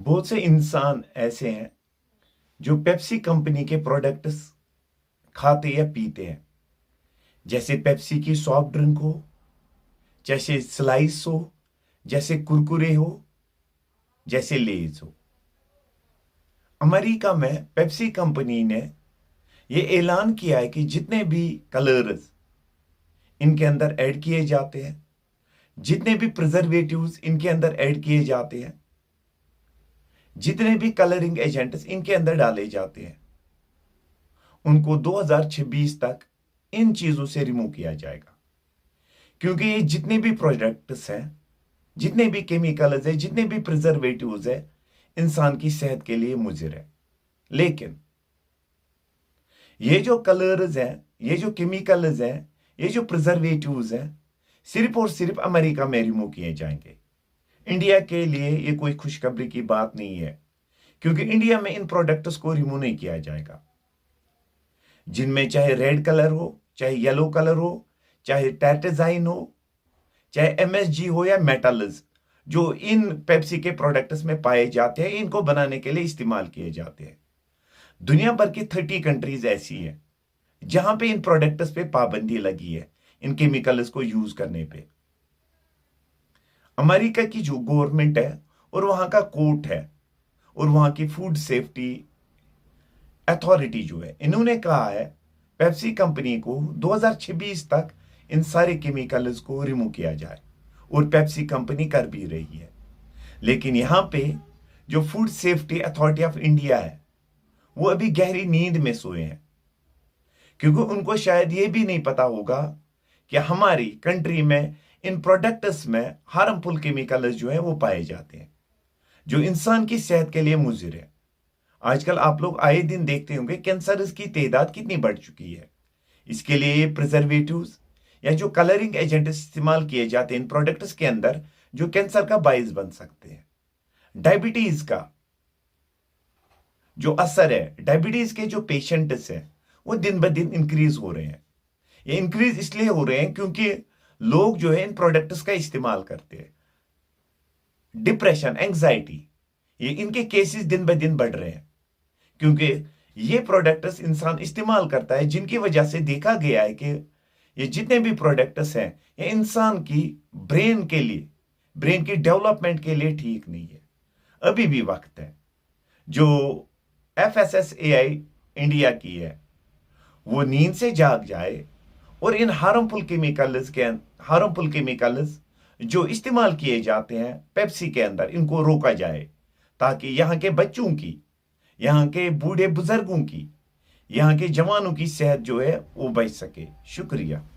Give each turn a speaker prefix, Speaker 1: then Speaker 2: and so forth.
Speaker 1: बहुत से इंसान ऐसे हैं जो पेप्सी कंपनी के प्रोडक्ट्स खाते या पीते हैं। जैसे पेप्सी की सॉफ्ट ड्रिंक हो, जैसे स्लाइस हो, जैसे कुरकुरे हो, जैसे लेज हो। अमेरिका में पेप्सी कंपनी ने यह ऐलान किया है कि जितने भी कलर्स इनके अंदर ऐड किए जाते हैं, जितने भी प्रिजर्वेटिव्स इनके अंदर ऐड किए जाते हैं, जितने भी कलरिंग एजेंट्स इनके अंदर डाले जाते हैं, उनको 2026 तक इन चीजों से रिमूव किया जाएगा। क्योंकि ये जितने भी प्रोडक्ट्स हैं, जितने भी केमिकल्स हैं, जितने भी प्रिजर्वेटिव्स हैं, इंसान की सेहत के लिए मुजिर है। लेकिन ये जो कलर्स हैं, ये जो केमिकल्स हैं, ये जो प्रिजर्वेटिव्स हैं, सिर्फ और सिर्फ अमेरिका में रिमूव किए जाएंगे। इंडिया के लिए ये कोई खुशखबरी की बात नहीं है, क्योंकि इंडिया में इन प्रोडक्ट्स को रिमूव नहीं किया जाएगा। जिनमें चाहे रेड कलर हो, चाहे येलो कलर हो, चाहे टैटेजाइन हो, चाहे एमएसजी हो या मेटल्स, जो इन पेप्सी के प्रोडक्ट्स में पाए जाते हैं, इनको बनाने के लिए इस्तेमाल किए जाते हैं। दुनिया भर की 30 कंट्रीज ऐसी है जहां पे इन प्रोडक्ट्स पे पाबंदी लगी है, इन केमिकल्स को यूज करने पे। अमेरिका की जो गवर्नमेंट है और वहां का कोर्ट है और वहां की फूड सेफ्टी अथॉरिटी जो है, इन्होंने कहा है पेप्सी कंपनी को 2026 तक इन सारे केमिकल्स को रिमूव किया जाए, और पेप्सी कंपनी कर भी रही है। लेकिन यहां पे जो food safety authority of India है, वो अभी गहरी नींद में सोए हैं, क्योंकि उनको शायद ये भी नहीं पता होगा कि हमारी कंट्री में इन प्रोडक्ट्स में हार्मफुल केमिकल्स जो है वो पाए जाते हैं, जो इंसान की सेहत के लिए मुजिर है। आजकल आप लोग आए दिन देखते होंगे कैंसर की तादाद कितनी बढ़ चुकी है। इसके लिए ये प्रिजर्वेटिव्स या जो कलरिंग एजेंट इस्तेमाल किए जाते हैं इन प्रोडक्ट्स के अंदर, जो कैंसर का बाइस बन सकते हैं। डायबिटीज का जो असर है, डायबिटीज के जो पेशेंट्स हैं वो दिन ब दिन इंक्रीज हो रहे हैं। ये इंक्रीज इसलिए हो रहे हैं क्योंकि लोग जो है इन प्रोडक्ट्स का इस्तेमाल करते हैं। डिप्रेशन, एंग्जाइटी, ये इनके केसेस दिन ब दिन बढ़ रहे हैं, क्योंकि ये प्रोडक्ट्स इंसान इस्तेमाल करता है, जिनकी वजह से देखा गया है कि ये जितने भी प्रोडक्ट्स हैं, ये इंसान की ब्रेन के लिए, ब्रेन की डेवलपमेंट के लिए ठीक नहीं है। अभी भी वक्त है। जो FSSAI इंडिया की है, वो नींद से जाग जाए और इन हार्मफुल केमिकल्स जो इस्तेमाल किए जाते हैं पेप्सी के अंदर, इनको रोका जाए, ताकि यहाँ के बच्चों की, यहाँ के बूढ़े बुजुर्गों की, यहाँ के जवानों की सेहत जो है वो बच सके। शुक्रिया।